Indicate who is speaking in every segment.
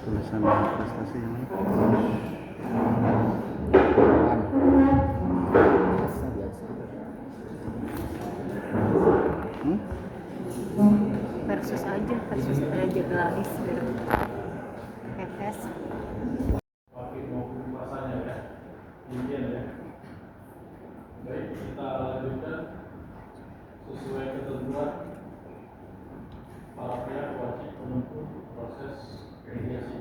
Speaker 1: Tulisan prestasi yang mana?
Speaker 2: Versus aja Jagelalis gitu. Pepes.
Speaker 3: Wakil maupun masanya ya, demikian ya. Baik, kita lanjutkan sesuai ketentuan para pihak wajib menempuh proses mediasi.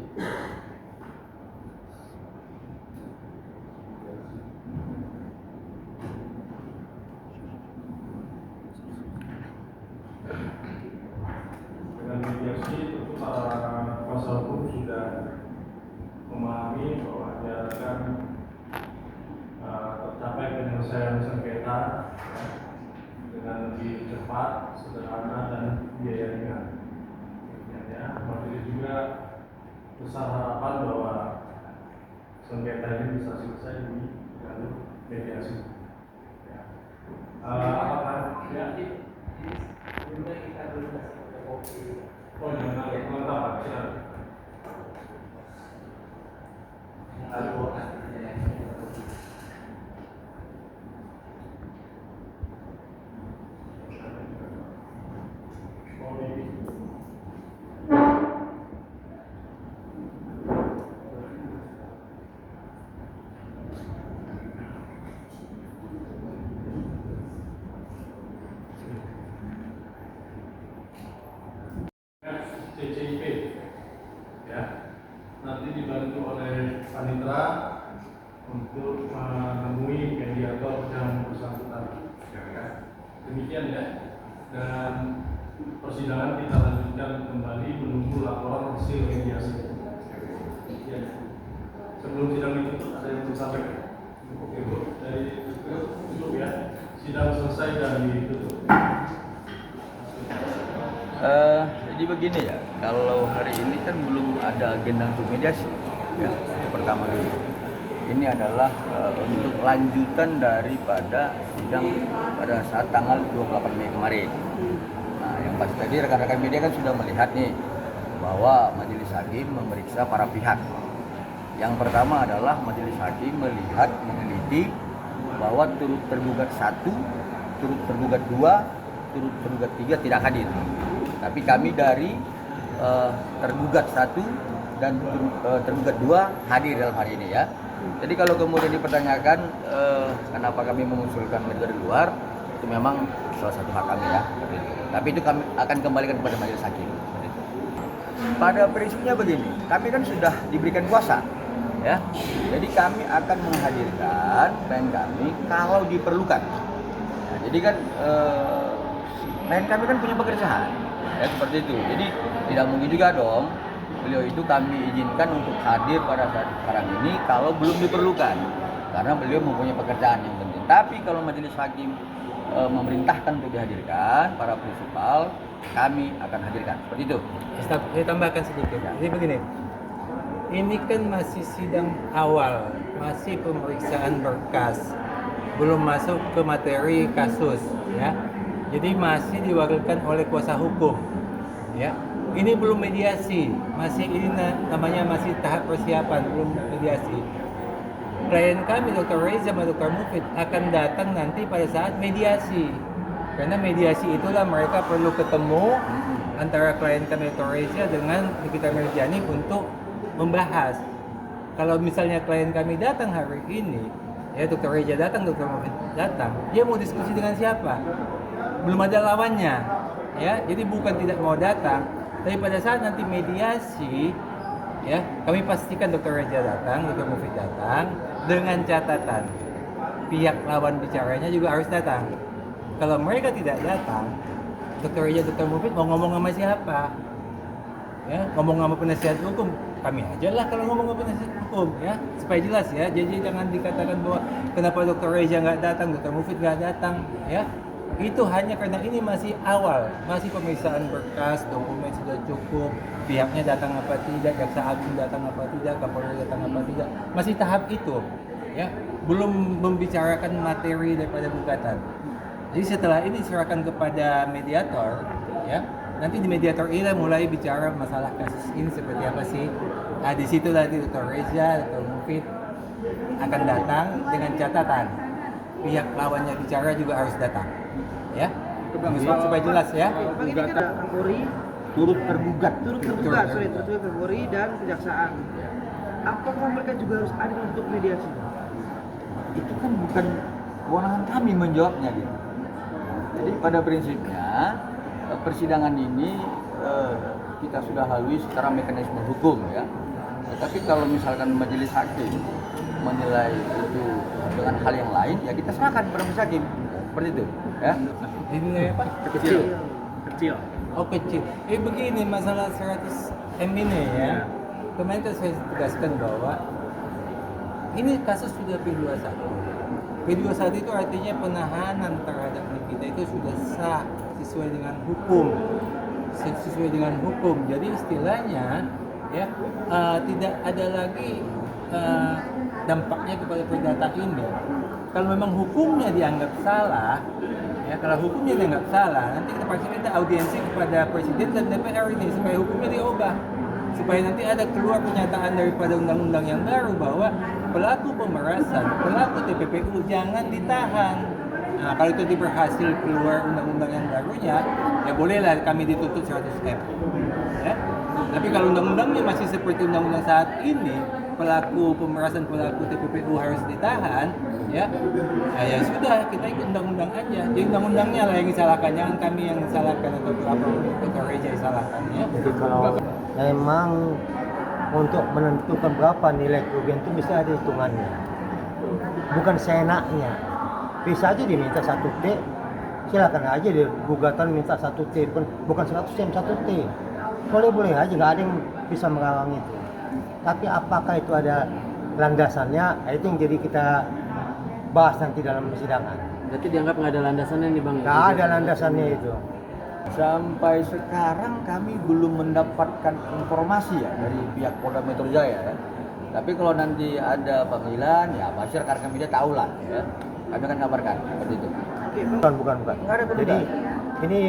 Speaker 3: Dengan mediasi tentu para kuasa hukum sudah memahami bahwa diharapkan tercapai penyelesaian sengketa dengan lebih cepat, sederhana dan biaya ringan. Ya, majelis juga besar harapan bahwa sengketa ini bisa selesai di jalur mediasi. Ya. Apakah ya? Kita dulu oh, jangan kelengkapan, silakan. CCIP ya, nanti dibantu oleh panitra untuk menemui mediator yang bersangkutan ya. Demikian ya, dan persidangan kita lanjutkan kembali menunggu laporan hasil mediasi ya. Sebelum sidang ditutup ada yang perlu sampaikan? Oke Bu, dari tutup ya, sidang selesai dan ditutup.
Speaker 1: Jadi begini ya, kalau hari ini kan belum ada agenda untuk mediasi ya, itu pertama dulu. Ini adalah untuk lanjutan daripada sidang pada saat tanggal 28 Mei kemarin. Nah, yang pasti tadi rekan-rekan media kan sudah melihat nih bahwa majelis hakim memeriksa para pihak. Yang pertama adalah majelis hakim melihat, meneliti bahwa turut tergugat 1, turut tergugat 2, turut tergugat 3 tidak hadir. Tapi kami dari tergugat 1 dan tergugat 2 hadir dalam hari ini ya. Jadi kalau kemudian dipertanyakan kenapa kami mengusulkan dari luar, itu memang salah satu hak kami ya. Tapi itu kami akan kembalikan kepada majelis hakim. Pada prinsipnya begini, kami kan sudah diberikan kuasa ya. Jadi kami akan menghadirkan klien kami kalau diperlukan. Nah, jadi kan klien kami kan punya pekerjaan. Ya, seperti itu. Jadi tidak mungkin juga dong beliau itu kami izinkan untuk hadir pada saat sekarang ini kalau belum diperlukan, karena beliau mempunyai pekerjaan yang penting. Tapi kalau majelis hakim memerintahkan untuk dihadirkan para prinsipal, kami akan hadirkan. Seperti itu.
Speaker 4: Saya tambahkan sedikit. Jadi begini, ini kan masih sidang awal, masih pemeriksaan berkas, belum masuk ke materi kasus, ya. Jadi masih diwakilkan oleh kuasa hukum, ya. Ini belum mediasi, masih ini namanya masih tahap persiapan, belum mediasi. Klien kami Dr. Reza dan Dr. Mufid akan datang nanti pada saat mediasi, karena mediasi itulah mereka perlu ketemu antara klien kami Dr. Reza dengan Nikita Mirjani untuk membahas. Kalau misalnya klien kami datang hari ini, ya Dr. Reza datang, Dr. Mufid datang, dia mau diskusi dengan siapa? Belum ada lawannya, ya. Jadi bukan tidak mau datang, tapi pada saat nanti mediasi, ya kami pastikan Dr. Reza datang, Dr. Mufid datang, dengan catatan pihak lawan bicaranya juga harus datang. Kalau mereka tidak datang, Dr. Reza, Dr. Mufid mau ngomong sama siapa? ya ngomong sama penasihat hukum, kami aja lah kalau ngomong sama penasihat hukum, ya supaya jelas ya. Jadi jangan dikatakan bahwa kenapa Dr. Reza nggak datang, Dr. Mufid nggak datang, ya itu hanya karena ini masih awal, masih pemeriksaan berkas, dokumen sudah cukup, pihaknya datang apa tidak, jaksa agung datang apa tidak, Kapolri datang apa tidak, masih tahap itu, ya belum membicarakan materi daripada gugatan. Jadi setelah ini diserahkan kepada mediator, ya nanti di mediator ini mulai bicara masalah kasus ini seperti apa sih. Nah di situ nanti Dr. Reza, Dr. Mufid akan datang dengan catatan pihak lawannya bicara juga harus datang, ya supaya jelas ya.
Speaker 5: Gugatan Kapolri turut tergugat Kapolri dan kejaksaan. Apakah mereka juga harus ada untuk mediasi?
Speaker 1: Itu kan bukan kewenangan kami menjawabnya gitu. Jadi pada prinsipnya persidangan ini kita sudah lalui secara mekanisme hukum ya. Tetapi kalau misalkan majelis hakim menilai itu dengan hal yang lain, ya kita serahkan kepada majelis hakim seperti itu ya.
Speaker 4: Dinilai apa?
Speaker 5: Kecil.
Speaker 4: Oh kecil. Begini masalah 100 M ini ya. Kemarin kan saya tegaskan bahwa ini kasus sudah P21. P21 itu artinya penahanan terhadap kita itu sudah sah sesuai dengan hukum. Sesuai dengan hukum. Jadi istilahnya ya tidak ada lagi dampaknya kepada perdata ini. Kalau memang hukumnya dianggap salah, ya kalau hukumnya dianggap salah, nanti kita pasti kita audiensi kepada Presiden dan DPR ini supaya hukumnya diubah, supaya nanti ada keluar pernyataan daripada undang-undang yang baru bahwa pelaku pemerasan, pelaku TPPU jangan ditahan. Nah, kalau itu berhasil keluar undang-undang yang barunya, ya bolehlah kami dituntut 100 M. Ya? Tapi kalau undang-undangnya masih seperti undang-undang saat ini, pelaku pemerasan, pelaku TPPU harus ditahan, ya sudah kita ikut undang-undang aja. Jadi undang-undangnya lah yang disalahkan, jangan kami yang disalahkan atau Dr. Reza disalahkan. Ya.
Speaker 6: Jadi kalau memang untuk menentukan berapa nilai kerugian itu bisa ada hitungannya, bukan seenaknya. Bisa aja diminta 1 T, silakan aja dia gugatan minta 1 T, bukan 100 M 1 T. Boleh aja, nggak ada yang bisa menghalangi itu. Tapi apakah itu ada landasannya? Itu yang jadi kita bahas nanti dalam persidangan.
Speaker 5: Berarti dianggap nggak ada landasannya nih Bang?
Speaker 6: Nggak ada landasannya itu.
Speaker 1: Sampai sekarang kami belum mendapatkan informasi ya dari pihak Polda Metro Jaya ya. Tapi kalau nanti ada panggilan ya pasti rekan-rekan media tahu lah ya. Kami akan kabarkan seperti itu.
Speaker 6: Bukan.
Speaker 1: Nggak ada penundaan.
Speaker 6: Jadi ini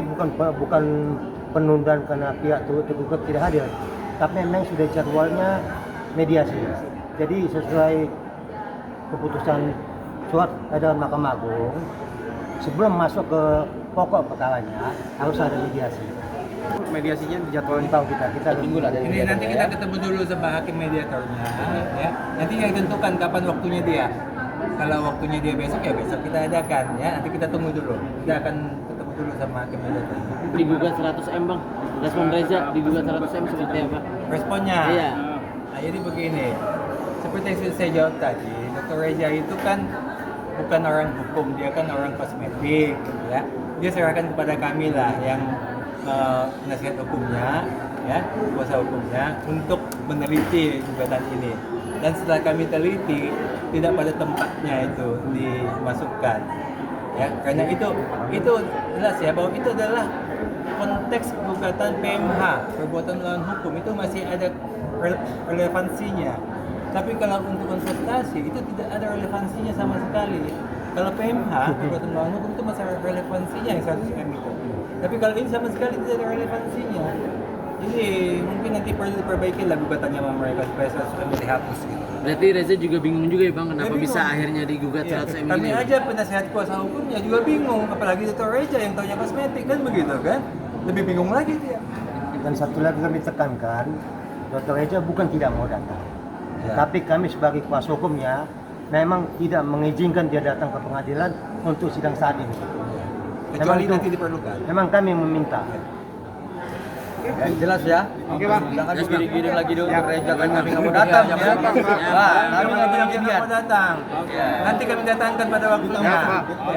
Speaker 6: bukan penundaan karena pihak tergugat tidak hadir, tapi memang sudah jadwalnya mediasi. Jadi sesuai keputusan surat edaran Mahkamah Agung, sebelum masuk ke pokok perkaranya harus ada mediasi.
Speaker 5: Mediasinya dijadwalkan
Speaker 6: Tahu kita
Speaker 1: Tunggu lah dari
Speaker 4: Ini nanti kita ketemu dulu sama hakim mediatornya, ya. Nanti yang tentukan kapan waktunya dia. Kalau waktunya dia besok ya besok kita adakan, ya. Nanti kita tunggu dulu. Kita akan ketemu dulu sama hakim mediator.
Speaker 5: digugat 100 M Bang. Respon Reza digugat 100 M seperti apa?
Speaker 4: Responnya?
Speaker 5: Iya.
Speaker 4: Nah, jadi begini, seperti yang sudah saya jawab tadi, Dr. Reza itu kan bukan orang hukum, dia kan orang kosmetik, ya. Dia serahkan kepada kami lah yang penasihat hukumnya, ya, kuasa hukumnya untuk meneliti gugatan ini. Dan setelah kami teliti, tidak pada tempatnya itu dimasukkan, ya. Karena itu jelas ya bahwa itu adalah konteks gugatan PMH, perbuatan melawan hukum, itu masih ada relevansinya. Tapi kalau untuk kontestasi itu tidak ada relevansinya sama sekali. Kalau PMH, perbuatan melawan hukum itu masih ada relevansinya yang 100 M itu. Tapi kalau ini sama sekali tidak ada relevansinya. Jadi mungkin nanti perlu diperbaiki lah gugatannya sama mereka supaya 100 M dihapus gitu.
Speaker 5: Berarti Reza juga bingung juga ya Bang, kenapa
Speaker 4: Bingung.
Speaker 5: bisa akhirnya digugat
Speaker 4: Iya,
Speaker 5: 100 M
Speaker 4: kami
Speaker 5: ini?
Speaker 4: aja penasihat kuasa hukumnya juga bingung, apalagi Dr. Reza yang taunya kosmetik kan begitu kan? Lebih bingung lagi dia.
Speaker 6: Dan satu lagi kami tekankan, Dr. Reza bukan tidak mau datang,
Speaker 4: Ya.
Speaker 6: tapi kami sebagai kuasa hukumnya memang tidak mengizinkan dia datang ke pengadilan untuk sidang saat ini.
Speaker 4: Kecuali
Speaker 6: itu-
Speaker 4: nanti diperlukan.
Speaker 6: Memang kami meminta.
Speaker 1: Ya, jelas ya.
Speaker 5: Oke, Bang.
Speaker 1: Jangan
Speaker 5: Jelas, Bang.
Speaker 1: digiring lagi dulu
Speaker 5: Ya.
Speaker 1: Reza kan kami nggak mau datang
Speaker 4: Ya,
Speaker 1: ya.
Speaker 4: ya, Bang.
Speaker 1: Nah, kami
Speaker 4: Kami
Speaker 1: nggak
Speaker 4: bilang
Speaker 1: bilang
Speaker 4: kita mau datang.
Speaker 1: Ya.
Speaker 4: Nanti kami datangkan pada waktunya.
Speaker 5: Ya, Pak.
Speaker 4: Ya.